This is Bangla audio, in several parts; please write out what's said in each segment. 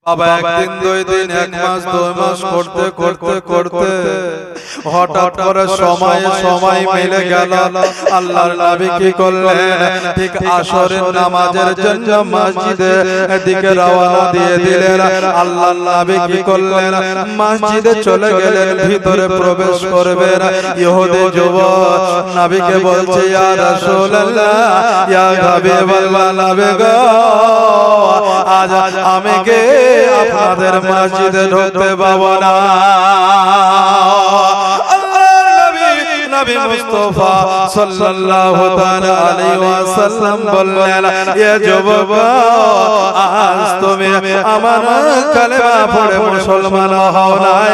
বাবা একদিন দুই দিন এক মাস দুই মাস করতে করতে করতে হঠাৎ করে সময় মিলে গেল। আল্লাহর নবী কি করলেন, ঠিক আসরের নামাজের জন্য মসজিদে দিকে রওনা দিয়ে দিলেন। আল্লাহর নবী কি করলেন, মসজিদে চলে গেলেন, ভিতরে প্রবেশ করবেন। ইহুদি যুবক নবীকে বলছে, ইয়া রাসূলুল্লাহ, ইয়া হাবিবাল্লাহ, নবী গো, আজ আমি কে আপনাদের মসজিদে ঢুকতে পাবো না। নবী মুস্তাফা সাল্লাল্লাহু তাআলা আলাইহি ওয়াসাল্লাম বললেন, এ যুবক, আজ তুমি আমার কালেমা পড়ে মুসলমান হও নাই,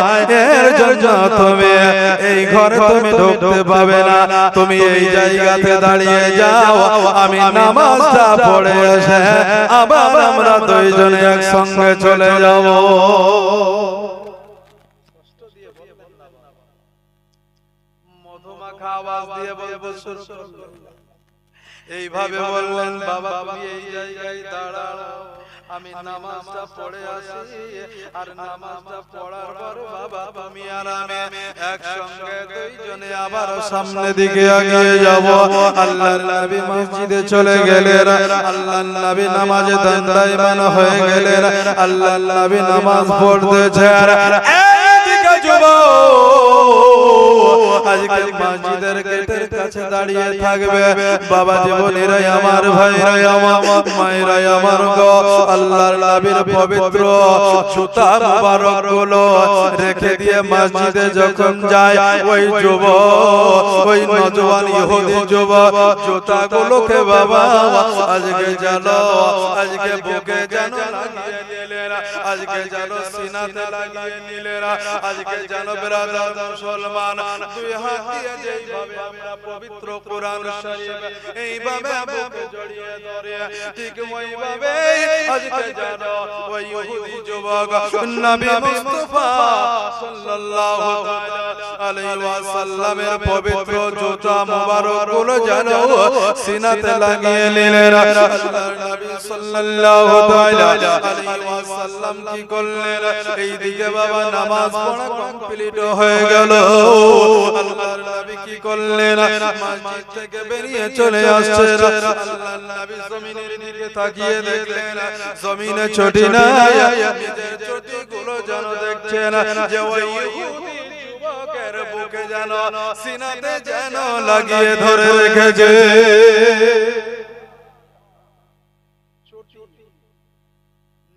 এর জন্য তুমি এই ঘরে তুমি ঢুকতে পাবে না। তুমি এই জায়গাতে দাঁড়িয়ে যাও, আমি নামাজটা পড়ে এসে আবার আমরা দুইজনে একসঙ্গে চলে যাব। আওয়াজ দিয়ে বলবো শুরু করলো। এইভাবে বললেন, বাবা তুমি এই জায়গায় দাঁড়াও, আমি নামাজটা পড়ে আসি, আর নামাজটা পড়ার পর বাবা তুমি আর আমি একসঙ্গে দুইজনে আবার সামনের দিকে এগিয়ে যাব। আল্লাহর নবী মসজিদে চলে গেলেন। আল্লাহর নবী নামাজে দাঁড়ায়মান হয়ে গেলেন। আল্লাহর নবী নামাজ পড়তেছেন। এদিকে যুবক আজকে মসজিদের গেটের কাছে দাঁড়িয়ে থাকবে। বাবা জীবনেরাই আমার, ভাইরাই আমার, মায়েরাই আমার গো, আল্লাহর নবীর পবিত্র জুতা মুবারক গুলো রেখে দিয়ে মসজিদে যখন যায়, ওই যুবক, ওই নওজোয়ান ইহুদি যুবক জুতা গুলোকে বাবা আজকে জানো, আজকে বুকে জানো লাগিয়ে নিলেন, আজকে জানো সিনাতে লাগিয়ে নিলেন, আজকে জানো ব্রাদার মুসলমান, দুই হাত দিয়ে যেইভাবে আমরা পবিত্র কোরআন শরীফ এইভাবে বুকে জড়িয়ে ধরে, ঠিক ওইভাবে আজকে জানো ওই ইহুদি যুবক নবী মুস্তাফা সাল্লাল্লাহু আলাইহি ওয়াসাল্লামের পবিত্র জুতা মুবারক গুলো জানো সিনাতে লাগিয়ে নিলেন। আল্লাহর নবী সাল্লাল্লাহু আলাইহি ওয়াসাল্লাম কি করলেন, এইদিকে বাবা নামাজ পড়া কমপ্লিট হয়ে গেল। আল্লাহর নবী কি করলেন, মসজিদ থেকে বেরিয়ে চলে আসছেন। আল্লাহর নবী জমিনের দিকে তাকিয়ে দেখলেন, জমিনে চটি নাই, নিজের চটিগুলো যেন দেখছেন যে ওই ইহুদি যুবকের বুকে যেন সিনাতে যেন লাগিয়ে ধরে রেখেছে।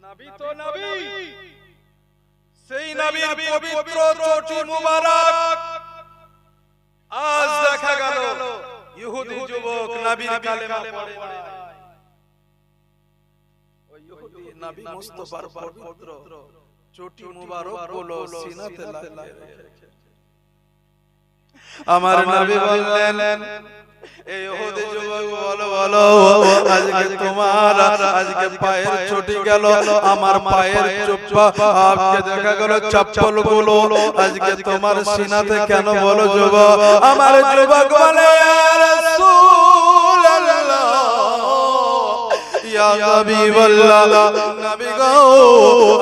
নবী তো নবী, সেই নবীর পবিত্র চটি মুবারক আজ দেখা গেল ইহুদি যুবক নবীর কালেমা পড়ে নাই, ওই ইহুদি নবী মুস্তাফার পবিত্র চটি মুবারক গুলো সিনাতে লাগিয়ে রেখেছে। আমার নবী বললেন, এই ইহুদি যুবক বলো বলো, আজকে তোমার আজকে পায়ের চটি গেল, আমার পায়ের চোপা আজকে দেখা গেল চপ্পল গুলো আজকে তোমার সিনাতে কেন বলো যুবক? আমার যুবক বলে, ইয়া রাসূলুল্লাহ, ইয়া হাবিবাল্লাহ, নবী গো,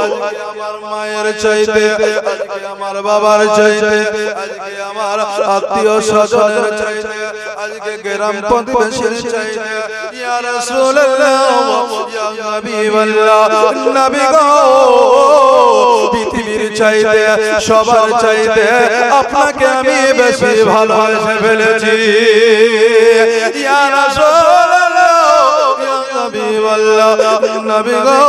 আজকে আমার মায়ের চাইতে, আজকে আমার বাবার চাইতে, আজকে আমার আত্মীয় স্বজনের চাইতে, আজকে গ্রাম প্রতিবেশীর চাইতে, ইয়া রাসূলুল্লাহ, ইয়া হাবিবাল্লাহ, নবী গো, পৃথিবীর চাইতে, সবার চাইতে আপনাকে আমি বেশি ভালোবেসে ফেলেছি। ইয়া রাসূলুল্লাহ, ইয়া হাবিবাল্লাহ, নবী গো,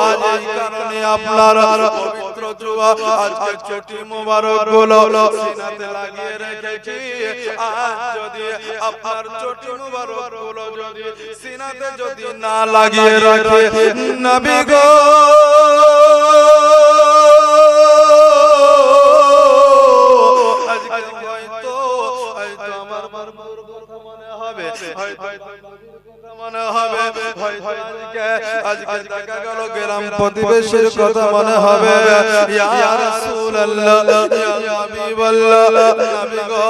আজ এই কারণে আপনার পবিত্র জুয়া আজকে চটি মুবারক গুলো সিনাতে লাগিয়ে রেখেছি। আজ যদি আপনার চটি মুবারক গুলো যদি সিনাতে যদি না লাগিয়ে রাখে, নবী গো, আজকে হয়তো আমার বারবার কথা মনে হবে, হয়তো মনে হবে, আজকে দেখা গেল গ্রাম প্রতিবেশীর কথা মনে হবে। ইয়া রাসূলুল্লাহ, ইয়া হাবিবাল্লাহ, নবী গো,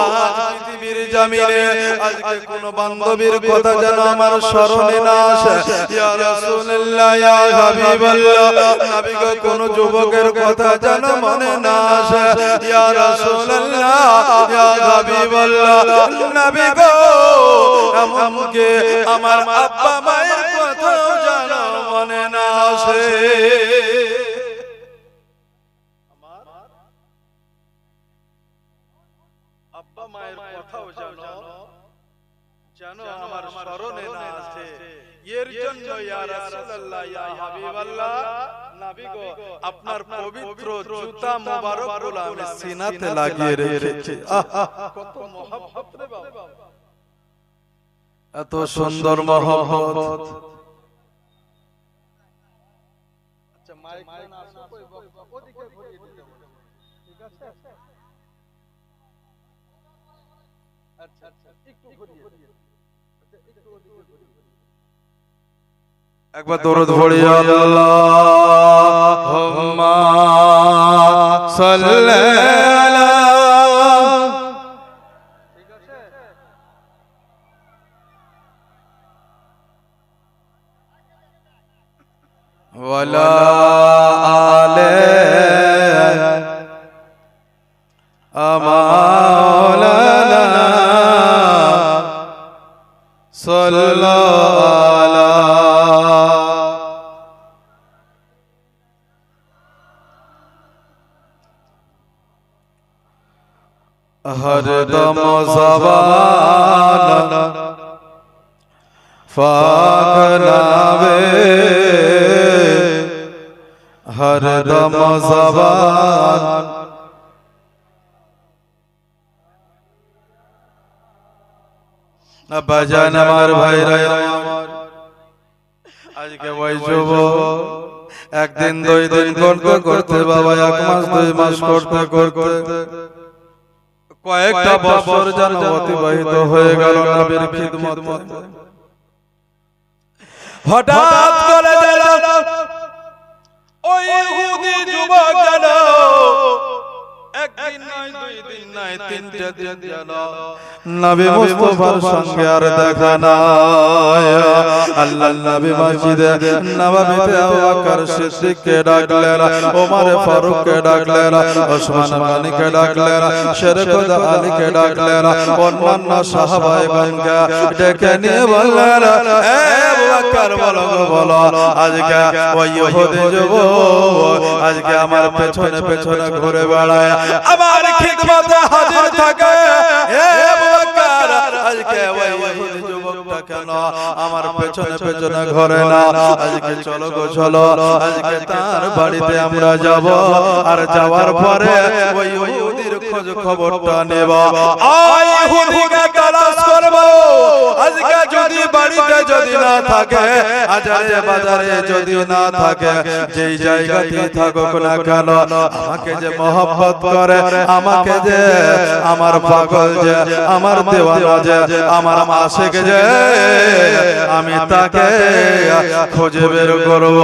আজ পৃথিবীর জামিনে আজকে কোন বান্ধবীর কথা যেন আমার স্মরণে না আসে ইয়া রাসূলুল্লাহ ইয়া হাবিবাল্লাহ নবী গো কোন যুবকের কথা যেন মনে না আসে ইয়া রাসূলুল্লাহ ইয়া হাবিবাল্লাহ নবী গো এমনকি আমার আব্বা মায়ের কথা যেন মনে না আসে আব্বা মায়ের কথাও যেন আমার স্মরণে না আসে এর জন্য ইয়া রাসূলুল্লাহ ইয়া হাবিবাল্লাহ নবী গো আপনার পবিত্র জুতা মোবারকগুলো আমি সিনাতে লাগিয়ে রেখেছি কত মহব্বত রে বাবা এত সুন্দর মহব্বত আচ্ছা মাইক না আসো কই ওদিকে ঘুরিয়ে দিতে হবে ঠিক আছে আচ্ছা আচ্ছা একটু ঘুরিয়ে আচ্ছা একটু ওদিকে ঘুরিয়ে একবার দরুদ পড়ি আল্লাহুম্মা সাল্লি আলা ঠিক আছে ওয়ালা আলে আমাওলানা সাল্লাল্লাহু হরদম জবান ফাকলাবে হরদম জবান আব্বাজান আমার ভাইরা আমার আজকে ওই যুবক একদিন দুই দিন করতে করতে বাবা এক মাস দুই মাস করতে করতে কয়েকটা বছর যেন অতিবাহিত হয়ে গেল নবীর খিদমতে হঠাৎ করে যেন ওই ইহুদি যুবক যেন একদিন নয় দুই দিন নয় তিনটা দিন যেন নবী মুস্তাফার সঙ্গে আর দেখা নাই আল্লাহর নবী মসজিদে নববীতে আবু বকর সিদ্দিককে ডাকলেন ওমর ফারুককে ডাকলেন ওসমান গনিকে ডাকলেন শেরখুদা আলীকে ডাকলেন অন্যান্য সাহাবায়ে-কেরামকে ডেকে নিয়ে বললেন এ আবু বকর বলো বলো আজকে ওই ইহুদি যুবক আজকে আমার পেছনে পেছনে ঘুরে বেড়ায় আমার খিদমতে হাজির থাকে হে আবু বকর আজকে ওই ইহুদি যুবকটা কেন আমার পেছনে পেছনে ঘরে না আজকে চলো গো চলো আজকে তার বাড়িতে আমরা যাব আর যাওয়ার পরে ওই ইহুদির খোঁজ খবরটা নেব ওই ইহুদিকে তালাশ করব আজকে যদি বাড়িতে যদি না থাকে আজারে বাজারে যদি না থাকে যেই জায়গাতে থাকুক না কেন আমাকে যে মহব্বত করে আমাকে যে আমার পাগল যে আমার দেওয়ানা যে আমার আশিক যে আমি তাকে খুঁজে বের করব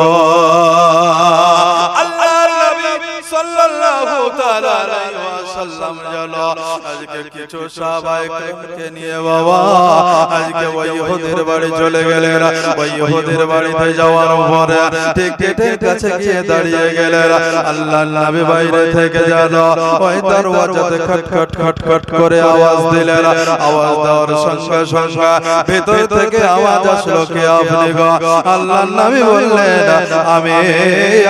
আল্লাহর নবী সাল্লাল্লাহু তাআলা আলাইহি ওয়াসাল্লাম জানো আজকে কিছু সাহাবায়ে-কেরামকে নিয়ে বাবা আজকে ওই ইহুদির বাড়ি চলে গেলেন ওই ইহুদির বাড়িতে যাওয়ার পরে ঠিক গেটের কাছে গিয়ে দাঁড়িয়ে গেলেন আল্লাহর নবী বাইরে থেকে জানো ওই দরওয়াজাতে খটখট খটখট করে আওয়াজ দিলেন আওয়াজ দেওয়ার সঙ্গে সঙ্গে ভিতর থেকে আওয়াজ আসলো কে আপনি গো আল্লাহর নবী বললেন আমি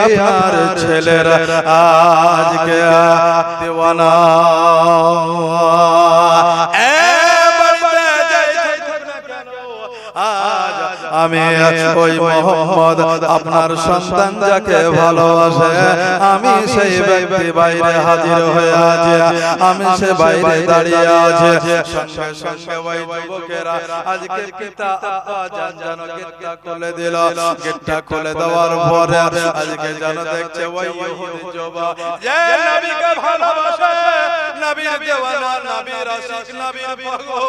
আপনার ছেলের আজকে দেওয়ানা আমি ওই মোহাম্মদ আপনার সন্তান যাকে ভালোবাসে আমি সেই ব্যক্তি বাইরে হাজির হয়ে আছে আমি সে বাইরে দাঁড়িয়ে আছে সঙ্গে সঙ্গে ওই যুবকেরা আজকে পিতা আব্বা জান গেটটা খুলে দিল গেটটা খুলে দেওয়ার পরে আজকে জানো দেখছে ওই ইহুদি যুবক যে নবীকে ভালোবাসে নবীর দেওয়ানা নবীর আশিক নবীর পাগল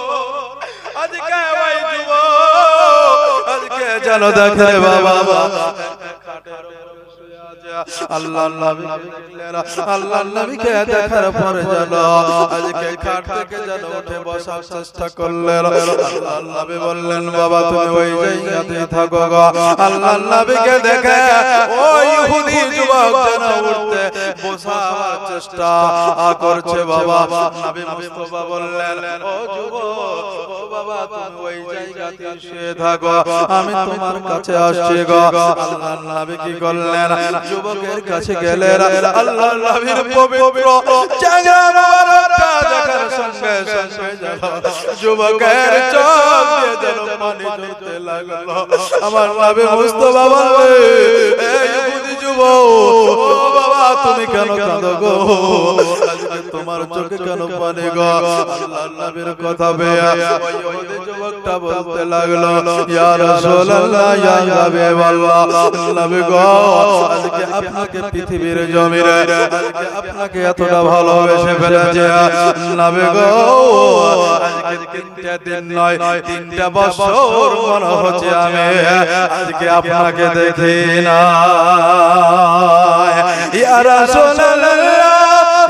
আজকে ওই যুবক আজকে জানো দেখে বাবা খাটের উপরে আল্লাহর নবী আল্লাহর নবীকে দেখার পরে জানো আজকে খাট থেকে যেন উঠে বসার চেষ্টা করলেন। আল্লাহর নবী বললেন বাবা তুমি ওই জায়গাতেই থাকো গো। আল্লাহর নবীকে দেখে ওই ইহুদি যুবক যেন উঠতে বসার চেষ্টা করছে। বাবা নবী মুস্তাফা বললেন ও যুবক ও বাবা তুমি ওই জায়গাতেই শুয়ে থাকো আমি তোমার কাছে আসছি গো। আল্লাহর নবী কি করলেন যুবকের কাছে গেলেন। আল্লাহর নবীর পবিত্র চেহারা মোবারকটা দেখার সঙ্গে সঙ্গে যুবকের চোখ দিয়ে যেন পানি ঝরতে লাগলো। আমার নবী মুস্তাফা বললেন এই ইহুদি যুবক ও বাবা তুমি কেন কাঁদো গো আজকে তোমার চোখে কেন পানি গো। আল্লাহর নবীর কথা বেয়া ওই ইহুদি যুবকটা বলতে লাগলো ইয়া রাসূলুল্লাহ ইয়া হাবিবাল্লাহ নবী গো আজকে আপনাকে পৃথিবীর জমিনে আজকে আপনাকে এতটা ভালোবেসে ফেলেছে নবী গো আজকে তিনটা দিন নয় তিনটা বছর মনে হচ্ছে আমি আজকে আপনাকে দেখি না। ইয়া রাসূলুল্লাহ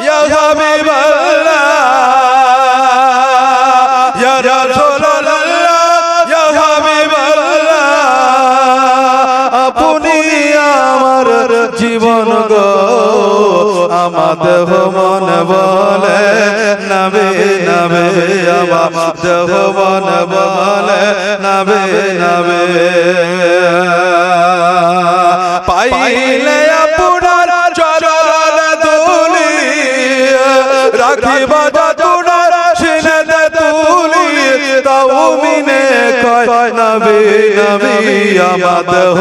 ইয়া হাবিবাল্লাহ ইয়া রাসূলুল্লাহ ইয়া হাবিবাল্লাহ আপনি আমার জীবন গো আমার দেহ মন বলে নবী নবী আমার দেহ মন বলে নবী নবী পাইলে আপনার চরণ ধুলি রাখিবা যতনার সিনে তুলি তাও মিনে কয় নবী নবী আমার দেহ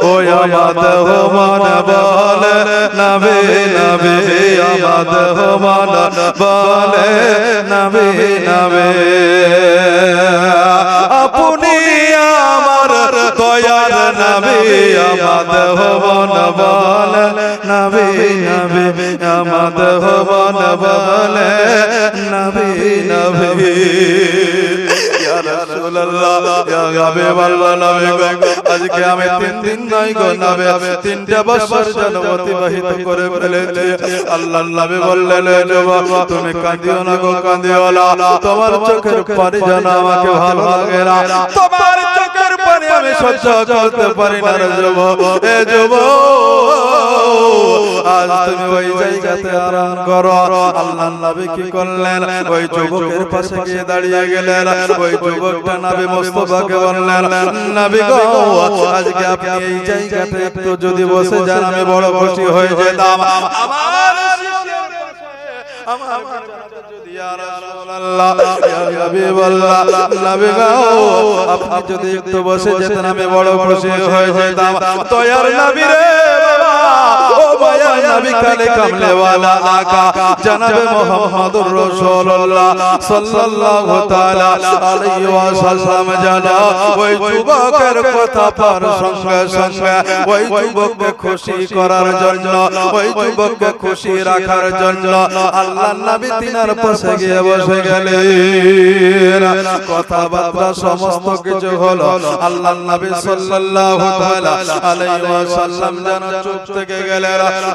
ও আমার দেহ মন বলে নবী নবী আমার দেহ মন বলে নবী নবী আপনি আমার দয়ার নবী আমার দেহ মন বলে নবী নবী আমার দেহ মন বলে নবী নবী ইয়া রাসূলুল্লাহ ইয়া হাবিবাল্লাহ নবী গো আজকে আমি 3 দিন নয় গো নবী 3টা বছর যেন অতিবাহিত করে ফেলেছি। আল্লাহর নবী বললেন যুবক তুমি কাঁদিও না গো কাঁদিও না তোমার চোখের পানি যেন আমাকে ভালো লাগে না তোমার চোখের পানি আমি সহ্য করতে পারি না রে যুবক এ যুবক আজ তুমি ওই জায়গাতে আরাম করো। আল্লাহর নবী কি করলেন ওই যুবকের পাশে গিয়ে দাঁড়িয়ে গেলেন। ওই যুবকটা নবী মুস্তাফাকে বললেন নবী গো আজকে আপনি এই জায়গাতে একটু যদি বসে যান আমি বড় খুশি হয়ে যেতাম। আমার যদি ইয়া রাসূলুল্লাহ ইয়া হাবিবাল্লাহ নবী গো আপনি যদি একটু বসে যেতেন আমি বড় খুশি হয়ে যেতাম। দয়ার নবী রে ও মায়া নবী কালে কামলে ওয়ালা আকা জনাবে মুহাম্মদুর রাসূলুল্লাহ সাল্লাল্লাহু তাআলা আলাইহি ওয়াসাল্লাম জানা ওই যুবকের কথা পার সঙ্গে সঙ্গে ওই যুবককে খুশি করার জন্য ওই যুবককে খুশি রাখার জন্য আল্লাহর নবী তিনার পাশে গিয়ে বসে গেলেন। কথাবার্তা সমস্ত কিছু হলো। আল্লাহর নবী সাল্লাল্লাহু তাআলা আলাইহি ওয়াসাল্লাম জানা চুপ থেকে গেলেন।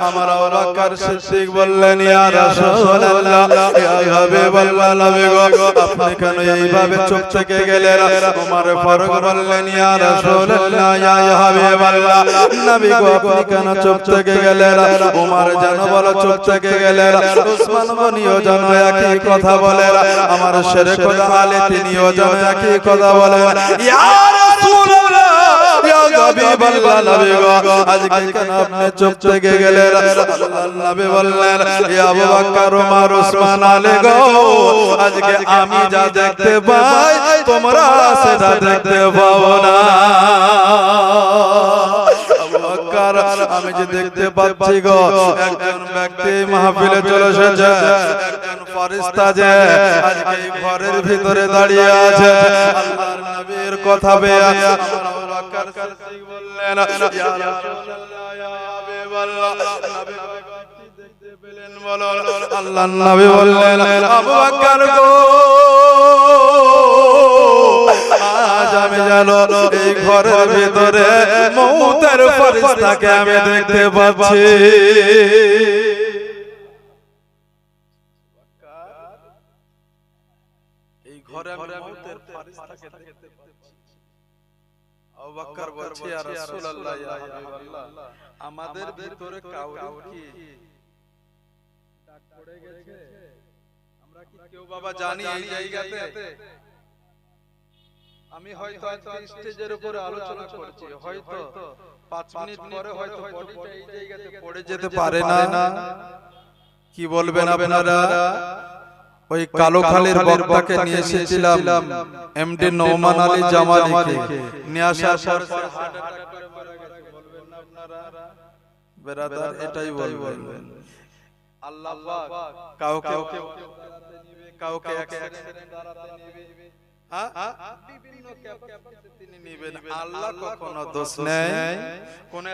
আমার আবু বকর সিদ্দিক বললেন ইয়া রাসূলুল্লাহ ইয়া হাবিবাল্লাহ নবী গো আপনি কেন এইভাবে চুপ থেকে গেলেন? ওমর ফারুক বললেন ইয়া রাসূলুল্লাহ ইয়া হাবিবাল্লাহ নবী গো আপনি কেন চুপ থেকে গেলেন? ওমর জানো বলো চুপ থেকে গেলেন। উসমান গনিও জানো একই কথা বলেন। আমার শেরে খোদা আলী তিনিও জানো একই কথা বলেন ইয়া রাসূলুল্লাহ ইয়া হাবিবাল্লাহ নবী গো আজকে কেন আপনি চুপ থেকে গেলেন? আল্লাহর নবী বললেন ইয়া আবু বকর ওমর উসমান আলী গো আজকে আমি যা দেখতে পাই তোমরা সেটা দেখতে পাও না। আবু বকর আমি যে দেখতে পাচ্ছি গো একজন ব্যক্তি মাহফিলে চলে এসেছে একজন ফেরেশতা যে আজকে এই ঘরের ভিতরে দাঁড়িয়ে আছে। আল্লাহর নবীর কথা বেয়া আমার আবু বকর সিদ্দিক বললেন ইয়া রাসূলুল্লাহ ইয়া হাবিবাল্লাহ নবী দেখতে পেলেন বলো। আল্লাহর নবী বললেন আবু বকর গো আজ আমি জানো এই ঘরের ভিতরে মউতের ফেরেশতাকে আমি দেখতে পাচ্ছি। এই ঘরে আমি মউতের ফেরেশতাকে দেখতে পাচ্ছি। আবু বকর বলছে ইয়া রাসূলুল্লাহ ইয়া হাবিবাল্লাহ আমাদের ভিতরে কাউকে কি ডাক পড়ে গেছে? আমরা কি কেউ বাবা জানি এই জায়গাতে? আমি হয়তো স্টেজের উপরে আলোচনা করছি, হয়তো 5 মিনিট পরে হয়তো বডিটা এই জায়গাতে পড়ে যেতে পারে না। কি বলবেন আপনারা? ওই কালোখালীর বক্তাকে নিয়ে এসেছিলাম এমডি নোমান আলী জামালিকে, নিয়ে আসার পর হার্ট অ্যাটাক করে মারা গেছে। বলবেন না আপনারা? ব্রাদার এটাই বলবেন। আল্লাহ পাক কাউকে কাউকে অ্যাক্সিডেন্টে দাঁড়াতে নেবে, বিভিন্ন ক্যাপাসিটি তিনি নেবেন। আল্লাহ কখনো দোষ নেই। কোন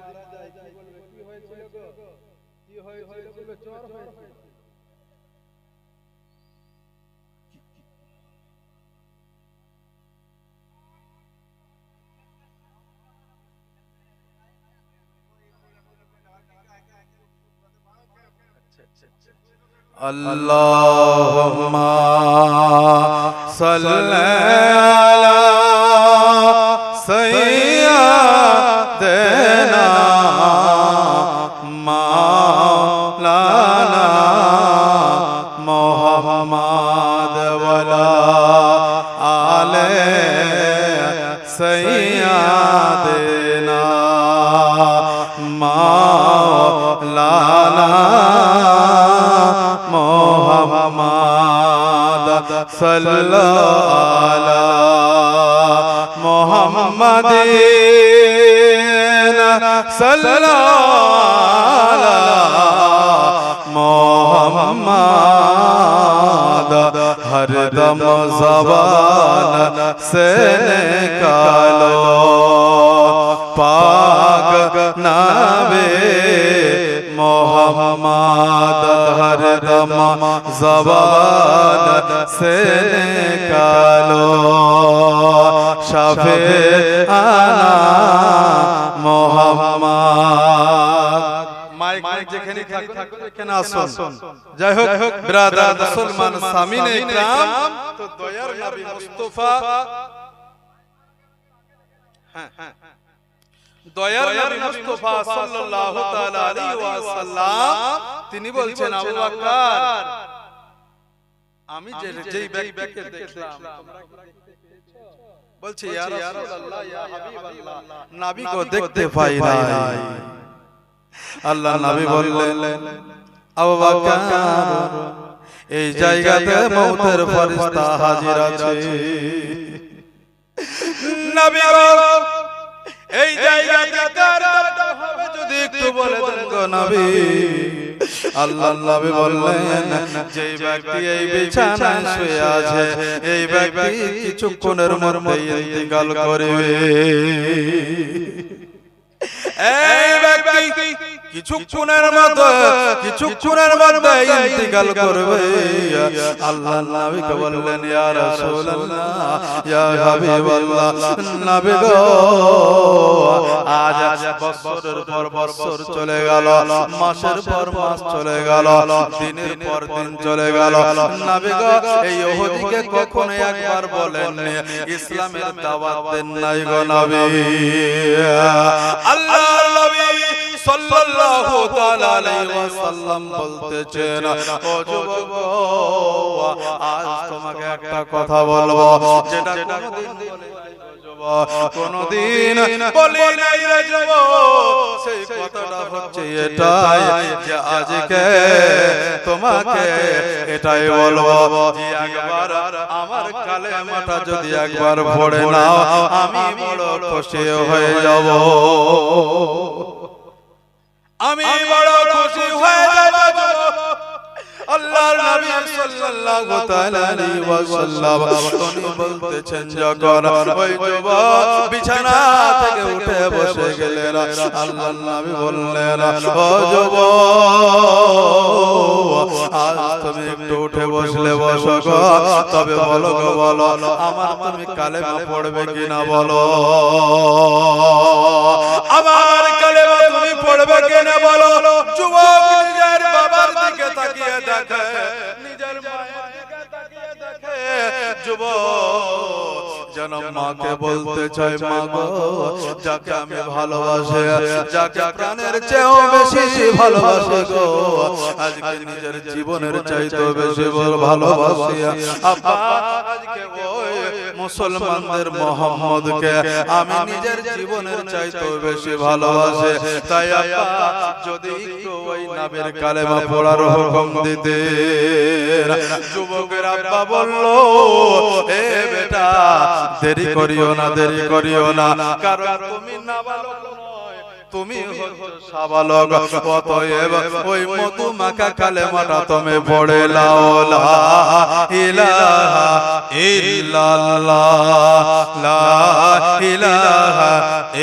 মারা যায় কি বলবে? কি হয়েছিল গো? কি হয়েছিল? বলবে জ্বর হয়েছে। আল্লাহুম্মা সাল্লি আলা সাইয়্যিদিনা মাওলানা মুহাম্মদ ওয়ালা আলে সাইয়্যিদিনা মাওলানা মুহাম্মদ সাল্লাল্লাহু আলা মুহাম্মাদিন সাল্লাল্লাহু আলা মুহাম্মদ হরদম ज़बान से निकालो पाक नाबे मोहम्मद हरदम ज़बान से निकालो शाफे आना मोहम्मद। माइक যেখানে থাকুন এখানে আসুন। যাই হোক ব্রাদার মুসলমান সামিনে ইকরাম, তো দয়ার নবী মুস্তাফা, দয়ার নবী মুস্তাফা সাল্লাল্লাহু তাআলা আলাইহি ওয়াসাল্লাম তিনি বলছেন আবু বকর আমি যেই ব্যক্তিকে দেখলাম তোমরা কি দেখেছো? বলছে ইয়া রাসূলুল্লাহ ইয়া হাবিবাল্লাহ নবী কো দেখতে পাই নাই। আল্লাহ নবী বললেন আবু বকর এই জায়গাতে মউতের ফেরেশতা হাজির আছে। নবী এই জায়গাতে কার দরকার হবে যদি একটু বলে দেন গো নবী। আল্লাহ নবী বললেন যেই ব্যক্তি এই বিছানায় শুয়ে আছে এই ব্যক্তি কিছুক্ষণের মধ্যে ইন্তেকাল করবে। এই ব্যক্তি কিছুক্ষণের মধ্যে ইন্তেকাল করবে। আল্লাহ নবীকে বললেন ইয়া রাসূলুল্লাহ ইয়া হাবিবাল্লাহ নবী গো আজ বছরের পর বছর চলে গেল, মাসের পর মাস চলে গেল, দিনের পর দিন চলে গেল, নবী গো এই ইহুদিকে কখনো একবার বলেননি ইসলামের দাওয়াত দেন নাই গো নবী। আল্লাহর নবী সাল্লাল্লাহু তাআলা আলাইহি ওয়াসাল্লাম বলতেছেন ও যুবক আজ তোমাকে একটা কথা বলবো যেটা কোনদিন বলি নাই রে যুবক। সেই কথাটা হচ্ছে এটাই যে আজকে তোমাকে এটাই বলবো যে একবার আমার কালেমাটা যদি একবার পড়ে নাও আমি বড় খুশি হয়ে যাব, আমি বড় খুশি হয়ে যাব। আল্লাহর নবী সাল্লাল্লাহু তাআলা আলাইহি ওয়াসাল্লাম উনি বলতেছেন যখন ওই যুবক বিছানা থেকে উঠে বসে গেলেন আল্লাহর নবী বললেন ও যুবক আজ তুমি একটু উঠে বসলে বসো গো তবে বলো গো বলো আমার তুমি কালেমা পড়বে কিনা বলো আমার কালেমা তুমি পড়বে কিনা বলো যুবক নিজের বাবার দিকে তাকিয়ে দেখে নিজের মায়ের দিকে তাকিয়ে দেখে যুবক যেন মাকে বলতে চায় মা গো যাকে আমি ভালোবাসি যাকে প্রাণের চেয়েও বেশি ভালোবাসি গো আজকে নিজের জীবনের চাইতে বেশি ভালোবাসি আব্বা আজকে ওই মুসলমানদের মুহাম্মদকে আমি নিজের জীবনের চাইতে বেশি ভালোবাসি তাই আব্বা যদি একটু ওই নবীর কালেমা পড়ার হুকুম দিতে যুবকের আব্বা বলল এ বেটা দেরি করিও না কারণ তুমি নাবালক নয় তুমি হচ্ছো সাবালক অতএব ওই মধু মাখা কালেমাটা তুমি পড়ে লাও লা ইলাহা ইল্লাল্লাহ লা ইলাহা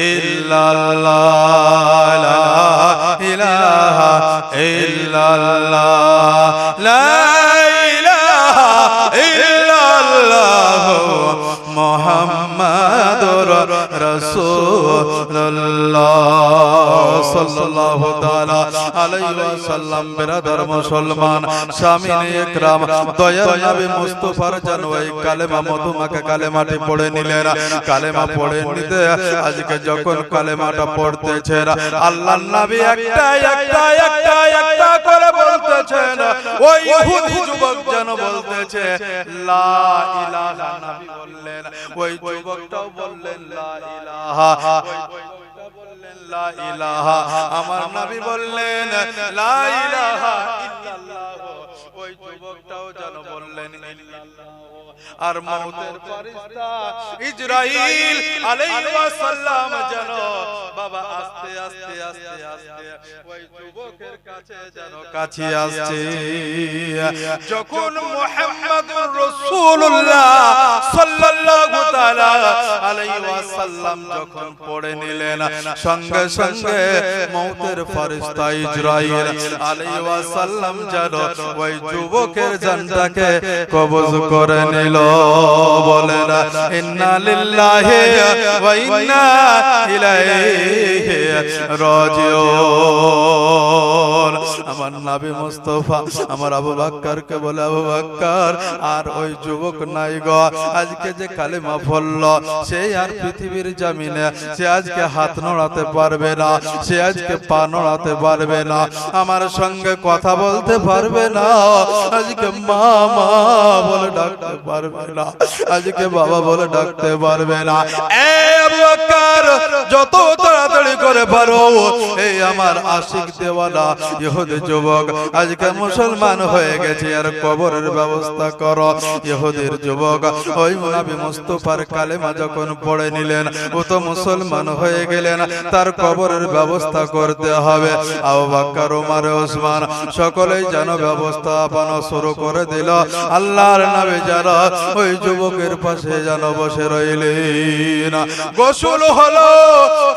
ইল্লাল্লাহ লা ইলাহা ইল্লাল্লাহ লা ইলাহা ইল্লাল্লাহ মুহাম্মাদুর রাসূলুল্লাহ সাল্লাল্লাহু তাআলা আলাইহি ওয়াসাল্লাম বিরাদার মুসলমান শামিনে ইকরাম দয়ার নবী মুস্তাফার জানওয়াই কালেমা মধুমাখা কালেমাটি পড়ে নিলেন কালেমা পড়ে নিতে আজকে যখন কালেমাটা পড়তেছেন আল্লাহর নবী একটা করে বলতেছেন ওই ইহুদি যুবক যেন বলতেছে লা ইলাহা নবী বললেন ওই যুবকটাও বললেন লা ইলাহা লা ইলাহা আমার নবী বললেন লা ইলাহা ইল্লাল্লাহ ওই যুবকটাও যেন বললেন ইল্লাল্লাহ আর মওতের ফেরেশতা ইসরাইল আলাইহিস সালাম যেন বাবা আস্তে আস্তে ওই যুবকের কাছে যেন কাছে আসছে যখন মুহাম্মদুর রাসূলুল্লাহ সাল্লাল্লাহু তাআলা আলাইহি ওয়াসাল্লাম যখন পড়ে নিলেন সঙ্গে সঙ্গে মওতের ফেরেশতা ইসরাইল আলাইহি ওয়াসাল্লাম যেন ওই যুবকের জানটাকে কবজ করে নিল বলেন ইন্না লিল্লাহি ওয়া ইন্না ইলাইহি রাজিউন আমার নবী মুস্তাফা আমার আবু বকরকে বলে আবু বকর আর ওই যুবক নাই গো আজকে যে কালেমা পড়ল সে আর পৃথিবীর জমিনে সে আজকে হাত নড়াতে পারবে না সে আজকে পা নড়াতে পারবে না আমার সঙ্গে কথা বলতে পারবে না আজকে মা মা বলে ডাকতে পারবে না আজকে বাবা বলে ডাকতে পারবে না এ আবু বকর যত তাড়াতাড়ি করে পারো এই আমার আশিক দেওয়ানা ইহুদি যুবক আজকে মুসলমান হয়ে গেছে আর কবরের ব্যবস্থা করো ইহুদির যুবক ওই নবী মুস্তাফার কালেমা যখন পড়ে নিলেন ও তো মুসলমান হয়ে গেলেন তার কবরের ব্যবস্থা করতে হবে আবু বকর ওমর ওসমান সকলেই যেন ব্যবস্থাপনা শুরু করে দিল আল্লাহর নবী যারা ওই যুবকের পাশে যেন বসে রইলেন গোসল হলো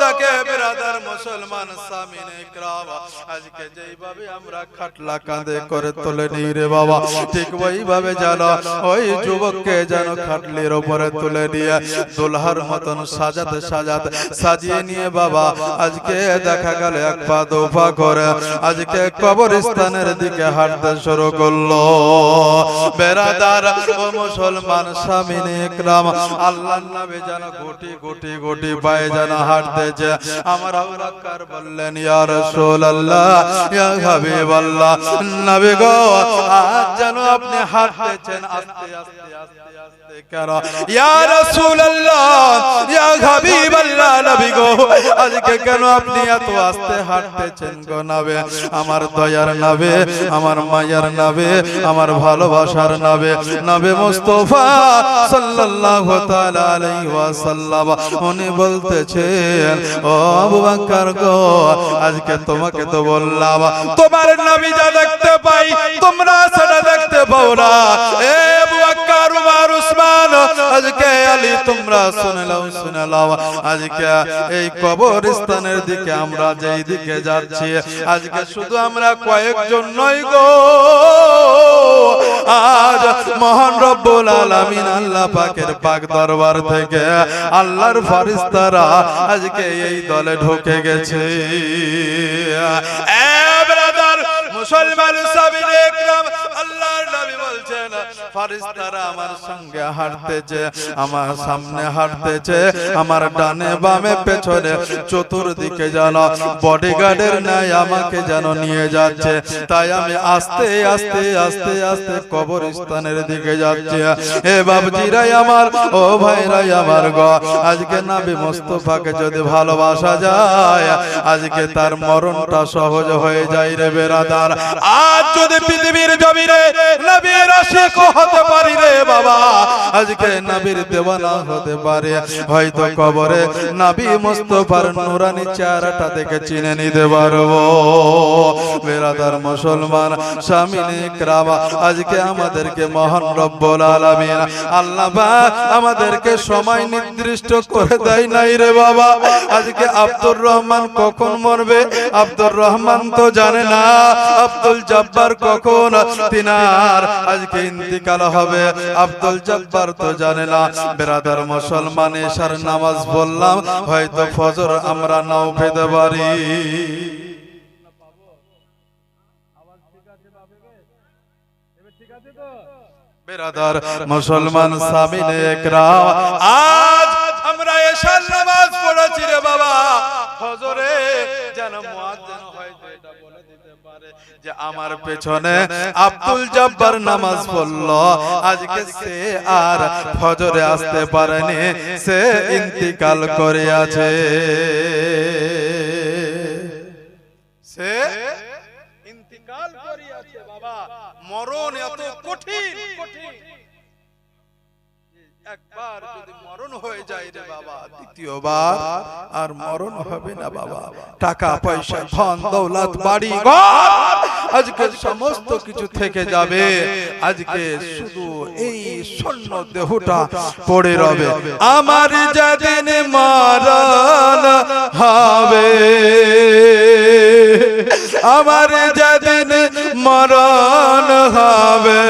তাকে বিরাদার মুসলমান সামিনে ইকরাম আজকে যেইভাবে আমরা খাটলা কাঁধে করে তুলে নিই রে বাবা ঠিক ওইভাবে জানো ওই যুবককে যেন খাটলির উপরে তুলে নিয়ে দুলহার মতন সাজাতে সাজিয়ে নিয়ে বাবা আজকে দেখা গেল এক পা দু পা করে আজকে কবরস্থানের দিকে হাঁটতে শুরু করলো বিরাদার ও মুসলমান সামিনে ইকরাম আল্লাহর নবী যেন গুটি গুটি পায়ে যেন হাঁটতেছে আমার আবু বকর বললেন ইয়া রাসূলুল্লাহ ইয়া হাবিবাল্লাহ নবী গো আজ যেন আপনি হাঁটতেছেন আস্তে আস্তে ইয়া রাসূলুল্লাহ, ইয়া হাবিবাল্লাহ, নবী গো আজকে কেন আপনি এত আস্তে হাঁটতেছেন গো নবী? আমার দয়ার নবী, আমার মায়ার নবী, আমার ভালোবাসার নবী, নবী মুস্তাফা সাল্লাল্লাহু তাআলা আলাইহি ওয়াসাল্লাম উনি বলতেছেন, ও আবু বকর গো আজকে তোমাকে তো বললাম তোমার নবী যা দেখতে পাই তোমরা সেটা দেখতে পাও না। এ আবু বকর, উমর, উসমান, আজকে আলী তোমরা শুনে নাও আজকে এই কবরস্থানের দিকে আমরা যেই দিকে যাচ্ছি আজকে শুধু আমরা কয়েকজন নই গো, আজ মহান রব্বুল আলামিন আল্লাহ পাকের পাক দরবার থেকে আল্লাহর ফেরেশতারা আজকে এই দলে ঢুকে গেছে। এ ব্রাদার মুসলমান সাহাবীয়ে ইকরাম, আল্লাহর নবী বলছেন ফেরেশতারা আমার সঙ্গে হাঁটতেছে, আমার সামনে হাঁটতেছে, আমার ডানে বামে পেছনে চতুর্দিকে যেন বডিগার্ডের ন্যায় আমাকে যেন নিয়ে যাচ্ছে। তাই আমি আস্তে আস্তে আস্তে আস্তে কবরস্থানের দিকে যাচ্ছি। হে বাবজিরাই আমার, ও ভাইরাই আমার গো, আজকে নবী মুস্তাফাকে যদি ভালোবাসা যায় আজকে তার মরণটা সহজ হয়ে যায় রে বেরাদার। আজ যদি পৃথিবীর জমিনে নবীর আশিক হতে পারি রে বাবা, আজকে নবীর দেওয়ানা হতে পারে, হয়তো কবরে নবী মুস্তাফার নূরানি চেহারাটা দেখে চিনে নিতে পারবো। বেরাদার মুসলমান শামিনে ইকরাম, আজকে আমাদেরকে মহান রব্বুল আলামিন আল্লাহ পাক আমাদেরকে সময় নির্দিষ্ট করে দেয় নাই রে বাবা। আজকে আব্দুর রহমান কখন মরবে আব্দুর রহমান তো জানে না, আব্দুল জব্বার কখন তিনার আজকে ইন্তিকাল হবে আব্দুল জব্বার তো জানে না। বেরাদার মুসলমান, এশার নামাজ বললাম হয়তো ফজর আমরা নাও পেতে পারি। বেরাদার মুসলমান সামিনে ইকরাম, আজ আমরা এশার নামাজ পড়েছি রে বাবা, ফজরে যেন মুয়াজ্জিন হয়তো এটা বলে দিতে পারে যে আমার পেছনে আব্দুল জব্বার নামাজ পড়লো, আজকে সে আর ফজরে আসতে পারেনি, সে ইন্তিকাল করে আছে। সে ইন্তিকাল করে আছে বাবা। মরণ এত কঠিন, একবার যদি মরণ হয়ে যায় রে বাবা দ্বিতীয়বার আর মরণ হবে না বাবা। টাকা পয়সা ধন দৌলত বাড়ি ঘর আজকে সমস্ত কিছু থেকে যাবে, আজকে শুধু এই স্বর্ণ দেহটা পড়ে রবে। আমার যেদিন মরণ হবে, আমার যেদিন মরণ হবে,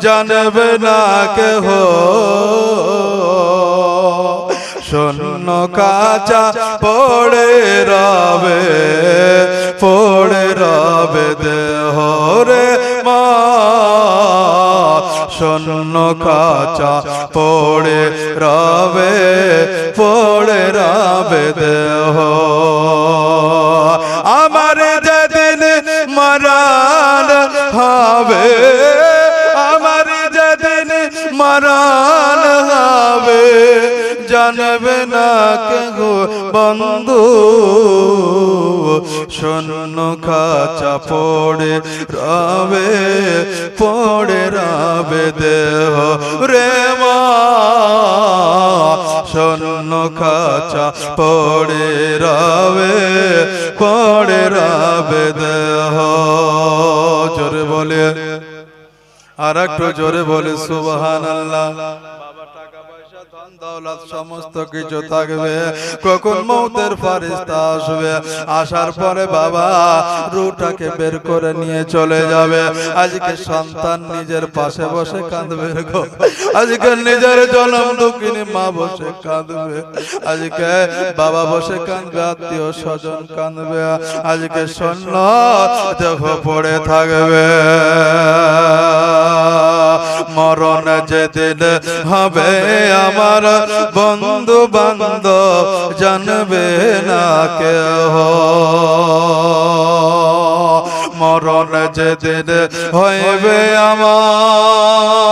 জানবে না কেহ, শূন্য কাঁচা পড়ে রবে, পড়ে রবে দেহ রে মা, শূন্য কাঁচা পড়ে রবে, পড়ে রবে দেহ। আমার যেদিন মরণ হবে, আমার যেদিন মরণ হবে, জানবে না কেহ বন্ধু, শূন্য কাঁচা পড়ে রবে, পড়ে রবে দেহ রে মা, শূন্য কাঁচা পড়ে রবে, পড়ে রবে দেহ। জোরে বলে, আর একটু জোরে বলে সুবহানাল্লাহ। বাবা টাকা পয়সা ধন দৌলত সমস্ত কিছু থাকবে, কখন মউতের ফেরেশতা আসবে, আসার পরে বাবা রূহটাকে বের করে নিয়ে চলে যাবে। আজকে সন্তান নিজের পাশে বসে কাঁদবে গো, আজকে নিজের জনম দুঃখিনী মা বসে কাঁদবে, আজকে বাবা বসে কাঁদবে, আত্মীয় স্বজন কাঁদবে, আজকে শূন্য দেহ পড়ে থাকবে। মরণ যেদিন হবে আমার বন্ধু বান্ধব জানবে না কেহ, মরণ যেদিন হইবে আমার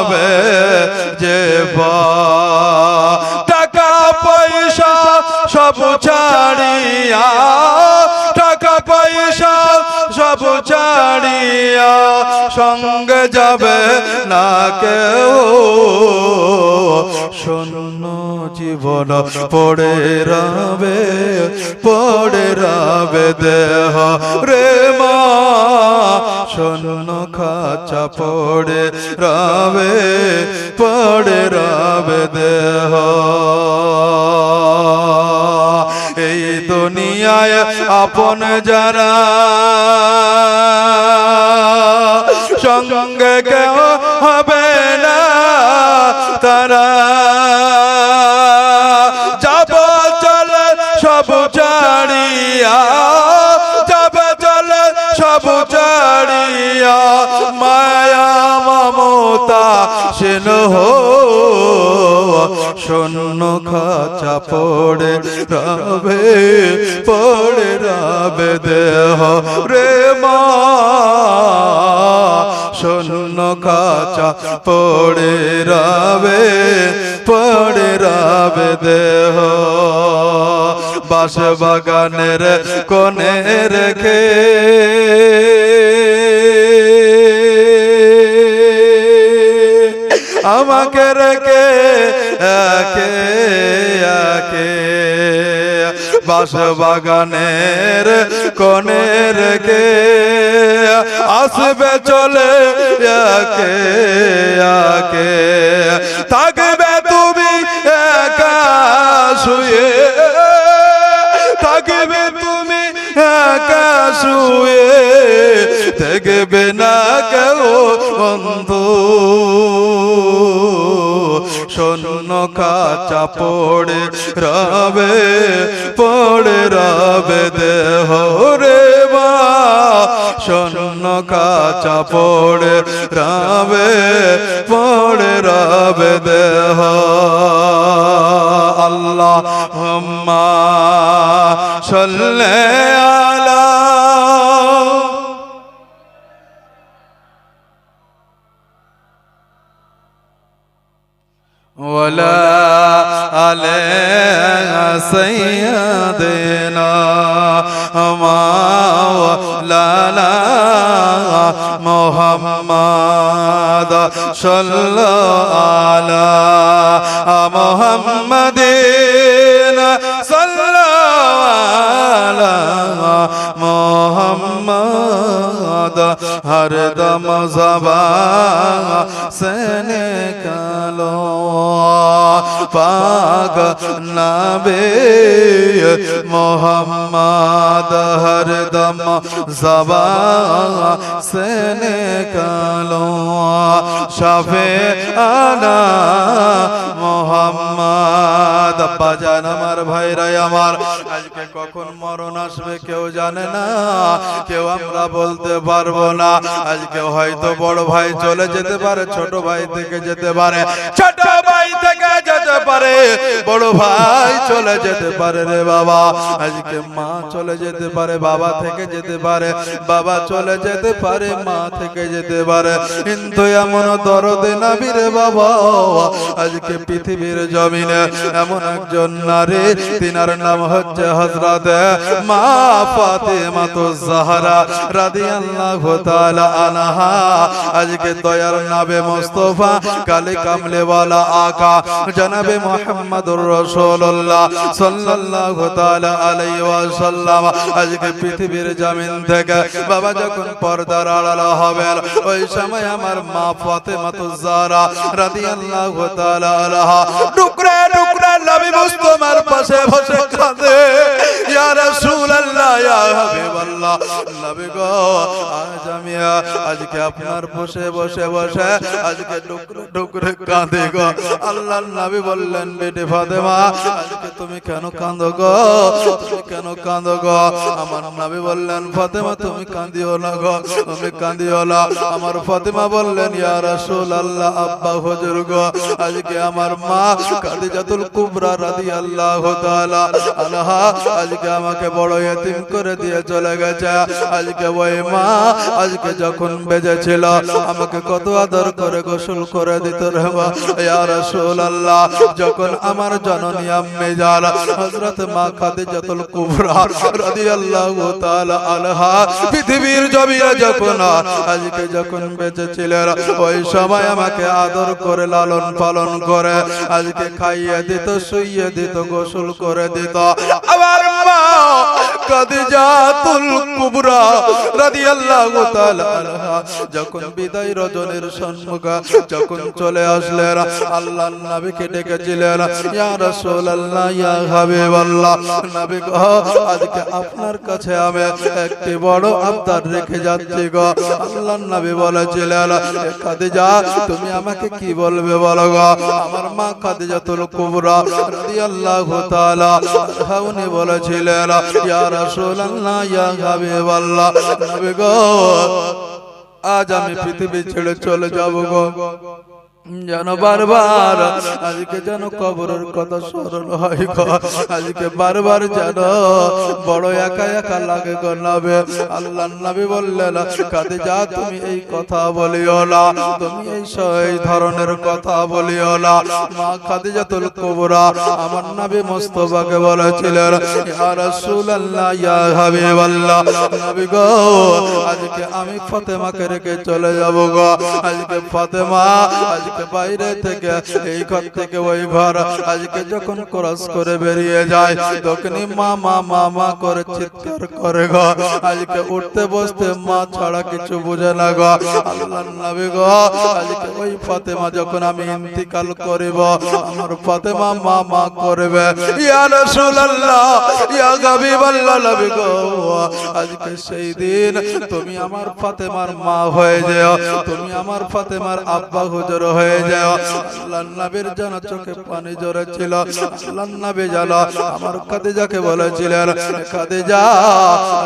হবে যে টাকা পয়সা সব ছাড়িয়া টাকা পয়সা সব ছাড়িয়া সঙ্গে যাবে না কেউ শূন্য জীবন পড়ে রবে দেহ রে মা শূন্য খাঁচা পড়ে রবে দেহ এই দুনিয়ায় আপন যারা সঙ্গে কেউ হবে না তারা যাব চলে সব ছাড়িয়া যাব চলে সব ছাড়িয়া মায়া মমতা স্নেহ শূন্য খাঁচা পড়ে রবে দেহ রে মা শূন্য খাঁচা পড়ে রবে দেহ বাস বাগানের কোণে রেখে আমাকে রেখে একে বাস বাগানের কোণে রেখে আসবে চলে একে থাকবে তুমি একা শুয়ে থাকবে তুমি একা শুয়ে দেখবে না কেউ বন্ধু শূন্য খাঁচা পড়ে রবে দেহ রে মা শূন্য খাঁচা পড়ে রবে দেহ আল্লাহুম্মা সাল্লি আলা ওয়ালা আলে সাইয়্যিদিনা মাওলানা মুহাম্মদ সাল্লাল্লাহু আলা মুহাম্মাদিন সাল্লাল্লাহু আলা মুহাম্মদ হরদম ज़बान से निकालो पाक नबी मोहम्मद हरदम ज़बान से निकालो शाफ़िआना मोहम्मद बाजान আমার ভাইরা আমার আজকে কখন মরণ আসবে কেউ জানে না কেউ আমরা বলতে পারবো না আজকে হয়তো বড় ভাই চলে যেতে পারে ছোট ভাই থেকে যেতে পারে ছোট ভাই থেকে যেতে পারে বড় ভাই চলে যেতে পারে রে বাবা আজকে মা চলে যেতে পারে বাবা থেকে যেতে পারে বাবা চলে যেতে পারে মা থেকে যেতে পারে কিন্তু এমন দরদ নবী রে বাবা আজকে পৃথিবীর জমিনে এমন একজন নারী তিনার নাম হচ্ছে হযরত মা ফাতেমা জাহরা রাদিয়াল্লাহু তাআলা আনহা আজকে দয়ার নবী মুস্তাফা কালে কামলে ওয়ালা আকা জনাবে মুহাম্মদুর রাসূলুল্লাহ সাল্লাল্লাহু তাআলা আলাইহি ওয়াসাল্লাম আজকে পৃথিবীর জমিন থেকে বাবা যখন পর্দার আড়াল হবেন ওই সময় আমার মা ফাতেমা জাহরা রাদিয়াল্লাহু তাআলা আনহা টুকরা টুকরা নবী মুস্তাফার পাশে বসে কাঁদে ইয়া রাসূলুল্লাহ ইয়া হাবিবাল্লাহ নবী গো আজ আমি আজকে আপনার বসে বসে বসে আজকে টুকরে টুকরে কাঁদে গো আল্লাহর নবী বললেন বেটি ফাতেমা আজকে তুমি কেন কাঁদো গো তুমি কেন কাঁদো গো আমার নবী বললেন ফাতেমা তুমি কাঁদিও না গো তুমি কাঁদিও না আমার ফাতেমা বললেন ইয়া রাসূলুল্লাহ আব্বা হুজুর গো আজকে আমার মা খাদিজাতুল কুবরা রাদিয়াল্লাহু তাআলা আনহা আজকে আমাকে বড় ইতিম করে দিয়ে চলে গেছে। আজকে ওই মা আজকে যখন বেজেছিল আমাকে কত আদর করে গোসল করে দিত রে মা। ইয়া রাসূলুল্লাহ, যখন আমার জননী আম্মে জান হযরত মা খাদিজাতুল কুবরা রাদিয়াল্লাহু তাআলা আনহা পৃথিবীর জমিনে যখন বেঁচে ছিলেন ওই সময় আমাকে আদর করে লালন পালন করে আজকে খাইয়ে দিত, শুইয়ে দিত, গোসল করে দিত। আমার মা খাদিজাতুল কুবরা রাদিয়াল্লাহু তাআলা আনহা যখন বিদায় রজনীর সম্মুখে যখন চলে আসলেন আল্লাহর নবীকে ডেকেছিলেন, ইয়া রাসূলুল্লাহ, ইয়া হাবিবাল্লাহ, নবী গো আজকে আপনার কাছে আমি একটি বড় আবদার রেখে যাচ্ছি গো। আল্লাহর নবী বলেছিলেন, খাদিজা তুমি আমাকে কি বলবে বলো গো। আমার মা খাদিজাতুল কুবরা রাদিয়াল্লাহু তাআলা আনহা উনি বলেছিলেন, ইয়া রাসূলুল্লাহ, ইয়া হাবিবাল্লাহ, নবী গো আজ আমি পৃথিবী ছেড়ে চলে যাব গো, যেন বারবার আজকে যেন কবরের কথা স্মরণ হয় গো, আজকে বারবার যেন বড় একা একা লাগে গো নবী। আল্লাহর নবী বললেন, খাদিজা তুমি এই কথা বলিও না, তুমি এই ধরনের কথা বলিও না। মা খাদিজাতুল কুবরা আমার নবী মুস্তাফাকে বলেছিলেন, ইয়া রাসূলুল্লাহ, ইয়া হাবিবাল্লাহ, নবী গো আজকে আমি ফাতেমাকে রেখে চলে যাব গো। আজকে ফাতেমা বাইরে থেকে এই ঘর থেকে ওই ঘর আজকে যখন ক্রস করে বেরিয়ে যায় তখনই মা মা মা মা করে চিৎকার করে গো। আজকে উঠতে বসতে মা ছাড়া কিছু বুঝে না গো। আল্লাহর নবী গো আজকে ওই ফাতেমা যখন আমি ইন্তিকাল করিব আমার ফাতেমা মা মা করবে, ইয়া রাসূলুল্লাহ, ইয়া হাবিবাল্লাহ, নবী গো আজকে সেই দিন তুমি আমার ফাতেমার মা হয়ে যাও, তুমি আমার ফাতেমার আব্বা হুজুর হয়ে যাও। আল্লাহর নবীর যেন চোখে পানি ঝরেছিল। আল্লাহর নবী জানো আমার খাদিজাকে বলেছিলেন, খাদিজা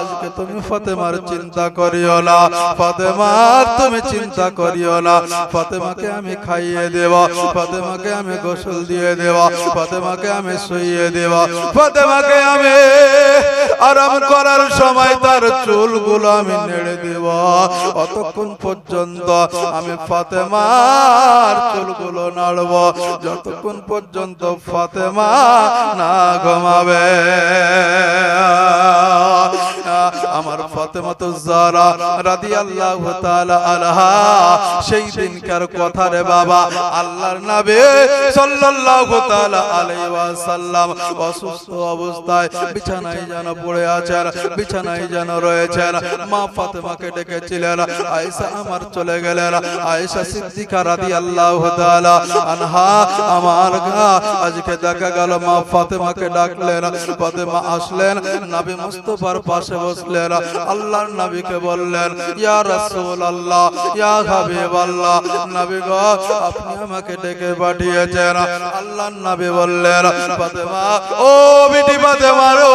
আজকে তুমি ফাতেমার চিন্তা করিও না, ফাতেমার তুমি চিন্তা করিও না, ফাতেমাকে আমি খাইয়ে দেব, ফাতেমাকে আমি গোসল দিয়ে দেব, ফাতেমাকে আমি শুইয়ে দেব, ফাতেমাকে আমি আরাম করার সময় তার চুলগুলো আমি নেড়ে দেব। অতক্ষণ পর্যন্ত আমি ফাতেমার চুলগুলো নাড়ব যতক্ষণ পর্যন্ত ফাতেমা না ঘুমাবে। আমার ফাতেমাতুজ জাহরা রাদিয়াল্লাহু তাআলা আনহা সেই দিনকার কথা রে বাবা। আল্লাহর নবী সাল্লাল্লাহু তাআলা আলাইহি ওয়াসাল্লাম অসুস্থ অবস্থায় বিছানায় যেন পড়ে আছেন, বিছানায় যেন রয়েছেন। মা ফাতেমাকে ডেকেছিলেন, আয়েশা আমার চলে গেলেন। আয়েশা সিদ্দিকা রাদিয়াল্লাহু তাআলা আনহা আমার আজকে দেখা গেল মা ফাতেমাকে ডাকলেন, ফাতেমা আসলেন, নবী মুস্তাফার পাশে বসলেন। আল্লাহর নবীকে বললেন, ইয়া রাসূলুল্লাহ, ইয়া হাবিবাল্লাহ, নবী গো আপনি আমাকে ডেকে পাঠিয়েছেন। আল্লাহর নবী বললেন, ফাতেমা ও বিটি ফাতেমা রো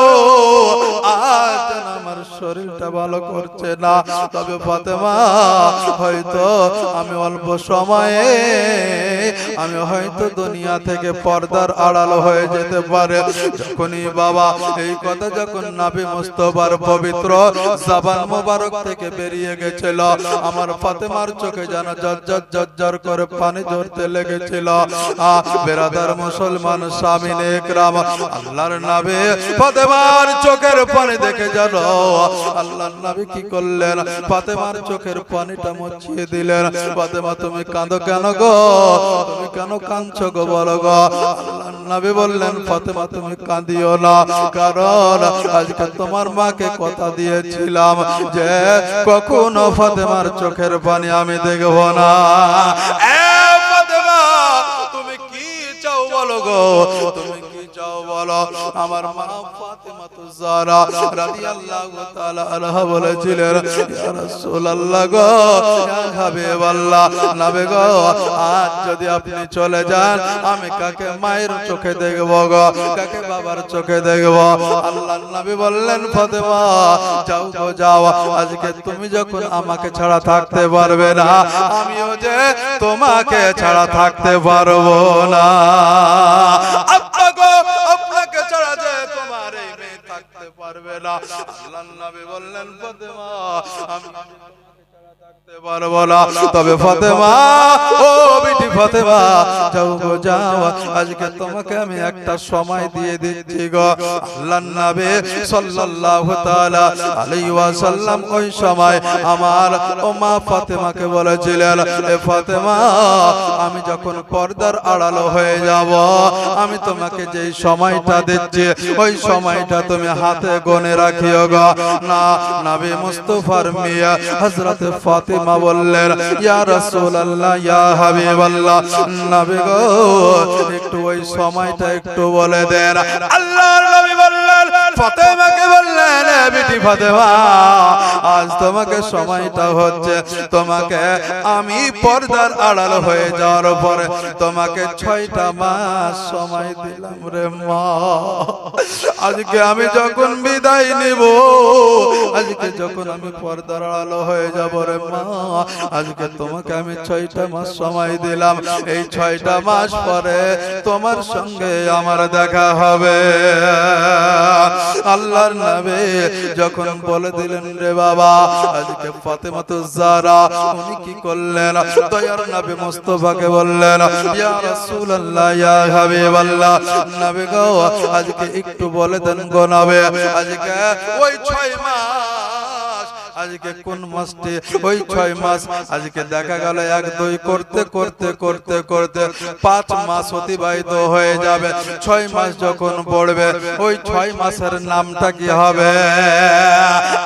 আজ আমার শরীরটা ভালো করছে না, তবে ফাতেমা হয়তো আমি অল্প সময়ে আমি হয়তো দুনিয়া থেকে পর্দার আড়াল হয়ে যেতে পারে। যখনই বাবা এই কথা যখন নবী মুস্তাফার পবিত্র জবান মোবারক থেকে বেরিয়ে গেছিল আমার ফাতেমার চোখে যেন ঝরঝর ঝরঝর করে পানি ঝরতে লেগেছিল। বেরাদার মুসলমান সামিনে ইকরাম, আল্লাহর নবী ফাতেমার চোখের পানি দেখে যেন আল্লাহর নবী কি করলেন, ফাতেমার চোখের পানিটা মুছিয়ে দিলেন। ফাতেমা তুমি কাঁদো কেন গো, তুমি কেন কাঁদছো গো বলো গো। আল্লাহর নবী বললেন, ফাতেমা তুমি কাঁদিও না, কারণ আজকে তোমার মাকে কথা দিয়েছিলাম যে কখনো ফাতেমার চোখের পানি আমি দেখব না। ফাতেমা তুমি কি চাও বলো গো, তুমি কি চাও বলো। আমার মা ফাতেমাতুজ জাহরা রাদিয়াল্লাহু তাআলা আনহা বলেছিলেন, ইয়া রাসূলুল্লাহ গো, ইয়া হাবিবাল্লাহ, নবী গো আজ যদি আপনি চলে যান আমি কাকে মায়ের চোখে দেখব গো, কাকে বাবার চোখে দেখব। আল্লাহর নবী বললেন, ফাতেমা যাও গো যাও, আজকে তুমি যখন আমাকে ছাড়া থাকতে পারবে না আমিও যে তোমাকে ছাড়া থাকতে পারবো না। আব্বা গো আপনাকে ছাড়া আল্লাহর নবী বললেন ফাতেমা আমি পারবো না, তবে ফাতেমা ও বিটি ফাতেমা যাও গো যাও, আজকে তোমাকে আমি একটা সময় দিয়ে দিচ্ছি গো। আল্লাহর নবী সাল্লাল্লাহু তাআলা আলাইহি ওয়াসাল্লাম ওই সময় আমার ও মা ফাতেমাকে বলেছিলেন, এ ফাতেমা আমি যখন পর্দার আড়াল হয়ে যাব আমি তোমাকে যেই সময়টা দিচ্ছি ওই সময়টা তুমি হাতে গনে রাখিও গো। না নবী মুস্তাফার মিয়া হযরত ফাতেমা বললেন, ইয়া রাসূলুল্লাহ ইয়া হাবিবাল্লাহ, নবী গো একটু ওই সময়টা একটু বলে দেন। আল্লাহর নবী বললেন, ফাতেমাকে বললেন, বিটি ফাতেমা আজ তোমাকে সময়টা হচ্ছে, তোমাকে আমি পর্দার আড়াল হয়ে যাওয়ার পরে তোমাকে 6টা মাস সময় দিলাম রে মা। আজকে আমি যখন বিদায় নিব, আজকে যখন আমি পর্দার আড়াল হয়ে যাব রে মা, আজকে তোমাকে আমি 6টা মাস সময় দিলাম, এই 6টা মাস পরে তোমার সঙ্গে আমার দেখা হবে। আল্লাহর নবী যখন বলে দিলেন রে বাবা, আজকে ফাতেমা তো জাহরা উনি কি করলেন, দয়ার নবী মুস্তাফাকে বললেন, ইয়া রাসূলুল্লাহ ইয়া হাবিবাল্লাহ, নবী গো আজকে একটু বলে দেন গো নবী, আজকে ওই 6 মাস, আজকে কোন মাসটি ওই 6 মাস, আজকে দেখা গেল 1-2 করতে করতে করতে করতে 5 মাস অতিবাহিত হয়ে যাবে। 6 মাস যখন পড়বে ওই 6 মাসের নামটা কি হবে?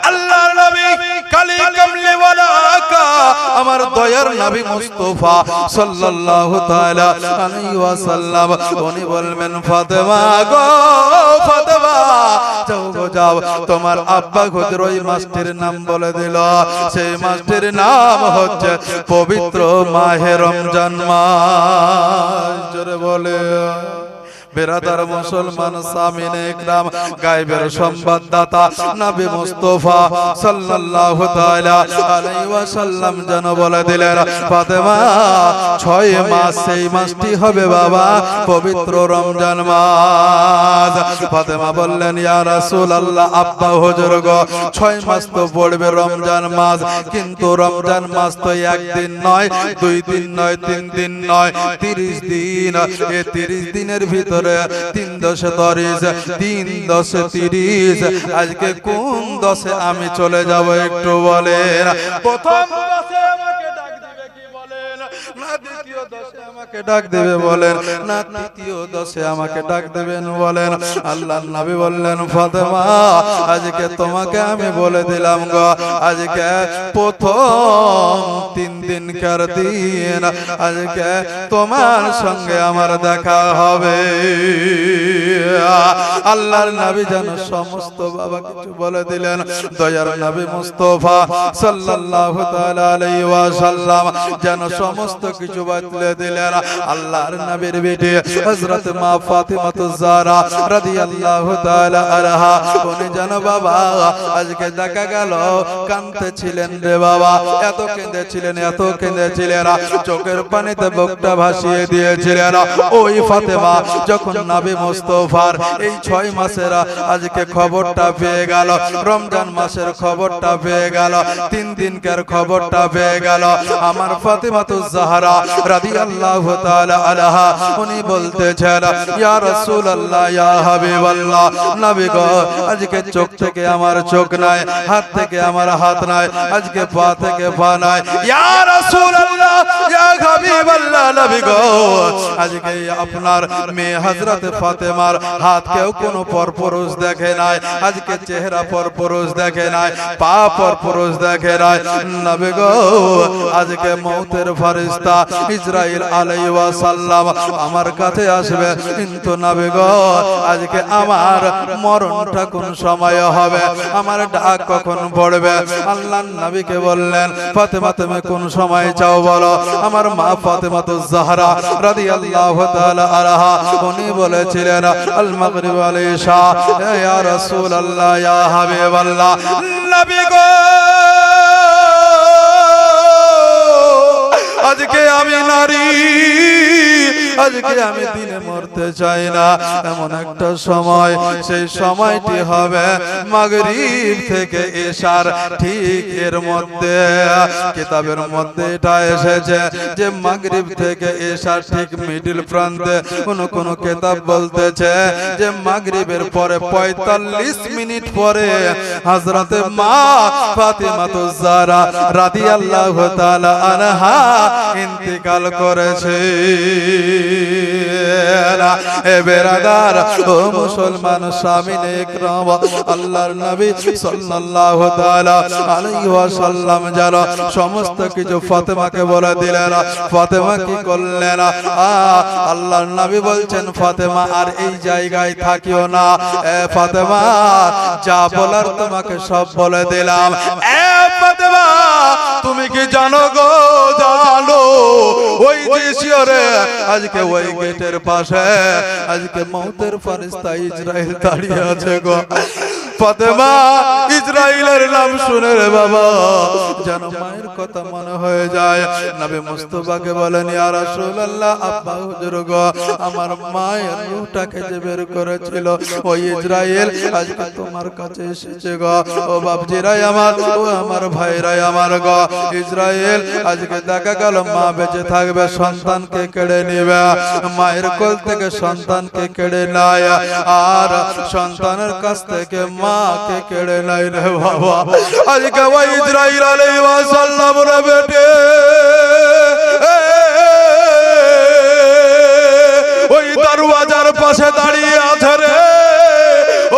আল্লাহর নবী কালি কামলি ওয়ালা আকা আমার দয়ার নবী মুস্তাফা সাল্লাল্লাহু তাআলা আলাইহি ওয়াসাল্লাম উনি বলবেন, ফাতেমা গো ফাতেমা যাও গো যাও, তোমার আব্বা খুদের ওই মাসটির নাম বলে দিল, সেই মাসটির নাম হচ্ছে পবিত্র মাহে রমজান মাস। জোরে বলে বেরাদার মুসলমান সামিনে ইকরাম, গায়বের সংবাদদাতা নবী মুস্তাফা সাল্লাল্লাহু তাআলা আলাইহি ওয়াসাল্লাম যেন বলে দিলেন, ফাতেমা 6 মাস, সেই মাসটি হবে বাবা পবিত্র রমজান মাস। ফাতেমা বললেন, ইয়া রাসূলুল্লাহ আব্বা হুজুর গো 6 মাস তো পড়বে রমজান মাস, কিন্তু রমজান মাস তো একদিন নয়, 2 দিন নয়, 3 দিন নয়, 30 দিন। এই 30 দিনের ভিতরে 3 10 30, 3 10 30, আজকে কোন 10-এ আমি চলে যাব একটু বলেন? প্রথম 10-এ আমাকে ডাক দিবে কি বলেন? না দ্বিতীয় 10-এ আমাকে ডাক দেবে বলেন? না তৃতীয় 10-এ আমাকে ডাক দেবেন বলেন? আল্লাহর নবী বললেন, ফাতেমা আজকে তোমাকে আমি বলে দিলাম গো, আজকে প্রথম 3 দিনকার দিন, আজকে তোমার সঙ্গে আমার দেখা হবে। আল্লাহর নবী যেন সমস্ত বাবা কিছু বলে দিলেন, দয়ার নবী মুস্তাফা সাল্লাল্লাহু তাআলা আলাইহি ওয়াসাল্লাম যেন সমস্ত কিছু বলে দিলেন। আল্লাহর নবীর বেটি হযরত মা ফাতেমা তো জাহরা রাদিয়াল্লাহু তাআলা আনহা উনি যেন বাবা আজকে দেখা গেল কাঁদতেছিলেন রে বাবা, এত কেঁদেছিলেন, এত কেঁদেছিলেন, চোখের পানিতে বুকটা ভাসিয়ে দিয়েছিলেন। ওই ফাতেমা যখন নবী মুস্তাফার এই 6 মাসের আজকে খবরটা পেয়ে গেল, রমজান মাসের খবরটা পেয়ে গেল, 3 দিনকার খবরটা পেয়ে গেল, আমার ফাতেমা তো জাহরা রাদিয়াল্লাহু তাআলা আনহা উনি বলতেছেন, ইয়া রাসূলুল্লাহ ইয়া হাবিবাল্লাহ, নবী গো আজকে চোখ থেকে আমার চোখ নাই, হাত থেকে আমার হাত নাই, আজকে পা থেকে পা নাই, ইয়া রাসূলুল্লাহ ইয়া হাবিবাল্লাহ, নবী গো আজকে আপনার মেয়ে হযরত ফাতেমার হাত কেউ কোনো পরপুরুষ দেখে নাই, আজকে চেহারা পরপুরুষ দেখে নাই, পা পরপুরুষ দেখে নাই, নবী গো আজকে মউতের ফেরেশতা ইসরাইল আলাইহিস সালাম আমার কাছে আসবে, কিন্তু নবী গো আজকে আমার মরণটা কোন সময় হবে, আমার ডাক কখন পড়বে? আল্লাহর নবীকে বললেন, ফাতেমা তুমি কোন সময় চাও বলো? আমার মা ফাতেমা তো জাহরা রাদিয়াল্লাহু তাআলা আনহা উনি বলেছিলেন, আল মাগরিব ওয়াল ইশা, ইয়া রাসূলুল্লাহ ইয়া হাবিবাল্লাহ, নবী গো আজকে আমি নারী, আজকে আমি দিনে মরতে চাই না। এমন একটা সময়, সেই সময়টি হবে মাগরিব থেকে এশার ঠিক এর মধ্যে। কিতাবের মধ্যে এটা এসেছে যে মাগরিব থেকে এশার ঠিক মিডল প্রান্তে। কোন কিতাব বলতেছে যে মাগরিবের পরে 45 মিনিট পরে হযরতে মা ফাতিমাতুজ জাহরা রাদিয়াল্লাহু তাআলা আনহা ইন্তেকাল করেছে। এ বেরাদার ও মুসলমান সামিনে ইকরাম, আল্লাহর নবী সাল্লাল্লাহু তাআলা আলাইহি ওয়াসাল্লাম যারা সমস্ত কিছু ফাতেমাকে বলে দিলেন। ফাতেমা কি করলেন? আল্লাহর নবী বলছেন, ফাতেমা আর এই জায়গায় থাকিও না। এ ফাতেমা, যা বলার তোমাকে সব বলে দিলাম। এ ফাতেমা, তুমি কি জানো গো? জানো ওই যে শিয়রে আজকে ওই গেটের পাশে আজকে মওতের ফেরেশতা ইসরাইল দাঁড়িয়ে আছে গো। ফাতেমা, ইসরাইলের নাম শুনে রে বাবা যেন মায়ের কথা মনে হয়ে যায়। নবী মুস্তাফাকে বলেন, ইয়া রাসূলুল্লাহ, আব্বা হুজুর গো, আমার মায়ের রূহটাকে যে বের করেছিল ওই ইসরাইল আজকে তোমার কাছে এসেছে গো। ও বাপজিরাই আমার, ও আমার ভাইরাই আমার গো, ইসরাইল আজকে দেখা গেল মা বেঁচে থাকবে, সন্তানকে কেড়ে নিবে। মায়ের কোল থেকে সন্তানকে কেড়ে নেয় আর সন্তানের কাছ থেকে মাকে কেড়ে নেয় রে বাবা। আজকে ওই ইসরাইল আলাইহিস সালাম রে বেটে ওই দরওয়াজার পাশে দাঁড়িয়ে আছে রে।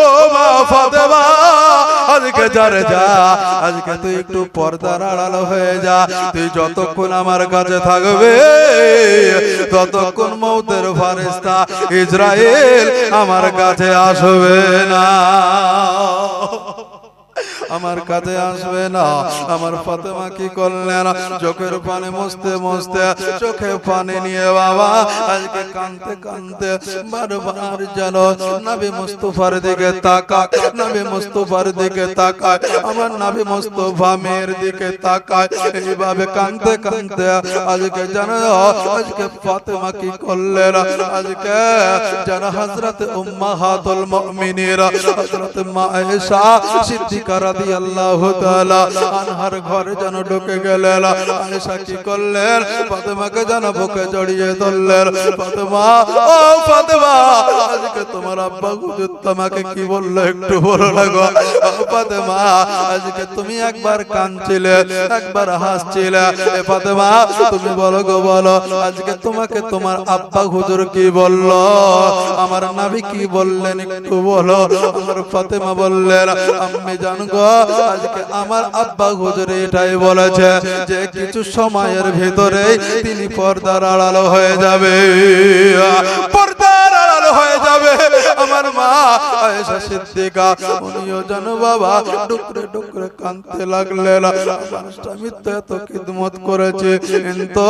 ও মা ফাতেমা, আজকে যারে যা, আজকে তুই একটু পর্দার আড়াল হয়ে যা। তুই যতক্ষণ আমার কাছে থাকবে ততক্ষণ মওতের ফেরেশতা ইসরাইল আমার কাছে আসবে না, আমার কাছে আসবে না। আমার ফাতেমা কি করলেন? চোখের পানি মুছতে মুছতে চোখে পানি নিয়ে বাবা আজকে কাঁদতে কাঁদতে বারবার যেন নবী মুস্তাফার দিকে তাকায়, নবী মুস্তাফার দিকে তাকায়, আমার নবী মুস্তাফা মেয়ের দিকে তাকায়। এইভাবে কাঁদতে কাঁদতে আজকে যেন আজকে ফাতেমা কি করলেন? আজকে যেন হযরত উম্মাহাতুল মুমিনিন হযরত মা আয়েশা সিদ্দিকা রাদিয়াল্লাহু তাআলা আনহার ঘরে যেন ঢুকে গেলেন। আয়েশা কি করলেন? ফাতেমাকে যেন বুকে জড়িয়ে ধরলেন। ফাতেমা, ও ফাতেমা, আজকে তোমার আব্বা হুজুর তোমাকে কি বললো একটু বলো না গো। ফাতেমা, আজকে তুমি একবার কাঁদছিলে, একবার হাসছিলে। এ ফাতেমা, তুমি বলো গো, বলো আজকে তোমাকে তোমার আব্বা হুজুর কি বললো? আমার নবী কি বললেন একটু বলো। আমার ফাতেমা বললেন, আম্মি জান গো, আজকে আমার আব্বা হুজুর এটাই বলেছে যে কিছু সময়ের ভিতরে তিনি পর্দার আড়াল হয়ে যাবে, পর্দার আড়াল হয়ে যাবে। আমার মা আয়েশা সিদ্দিকা উনিও জানো বাবা ডুকরে ডুকরে কাঁদতে লাগলেন। আমার স্বামী তো এত খিদমত করেছে, কিন্তু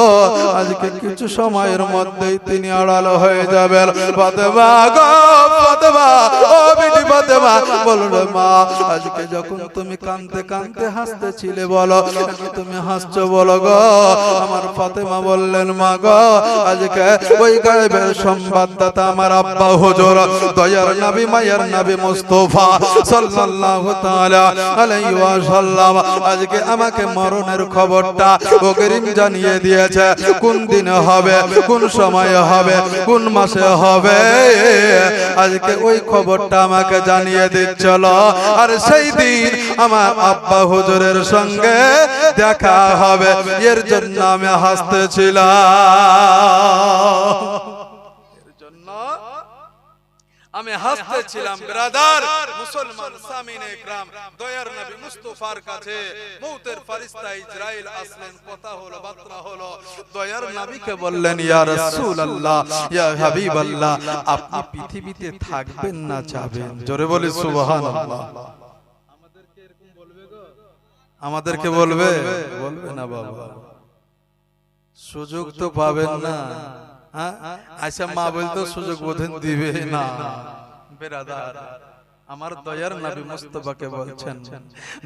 আজকে কিছু সময়ের মধ্যেই তিনি আড়াল হয়ে যাবেন। ফাতেমা গো, ফাতেমা, ও বিটি ফাতেমা, বলো রে মা, আজকে যখন তুমি কাঁদতে কাঁদতে হাসতেছিলে বলো, তুমি হাসছো বলো গো। আমার ফাতেমা বললেন, মা গো, আজকে ওই গায়েবের সংবাদদাতা আমার আব্বা হুজুর দয়ার নবী মায়ের নবী মুস্তাফা সাল্লাল্লাহু তাআলা আলাইহি ওয়াসাল্লাম আজকে আমাকে মরণের খবরটা অগ্রিম জানিয়ে দিয়েছে। কোন দিনে হবে, কোন সময়ে হবে, কোন মাসে হবে, আজকে ওই খবরটা আমাকে জানিয়ে দিচ্ছিল। আর সেই দিন আমার আব্বা হুজুরের সঙ্গে দেখা হবে, এর জন্য আমি হাসতেছিলাম, এর জন্য আমি হাসতেছিলাম। ব্রাদার মুসলমান সামিনে ইকরাম, দয়ার নবী মুস্তাফার কাছে মওতের ফেরেশতা ইসরাইল আসলেন, কথা হলো, বার্তা হলো। দয়ার নবীকে বললেন, ইয়া রাসূলুল্লাহ, ইয়া হাবিবাল্লাহ, আপনি পৃথিবীতে থাকবেন না চাবেন? জোরে বলি সুবহানাল্লাহ। আমাদেরকে এরকম বলবে গো? আমাদেরকে বলবে? বলবে না বাবা, সুযোগ তো পাবেন না। আচ্ছা, মা বলতো সুযোগ বোধন দিবে না। বেরাদার, আমার দয়ার নবী মুস্তাফাকে বলছেন,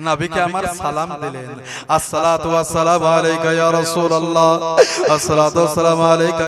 নবীকে আমার সালাম দিলেন, আসসালাতু ওয়াসসালামু আলাইকা ইয়া রাসূলুল্লাহ, আসসালাতু ওয়াসসালামু আলাইকা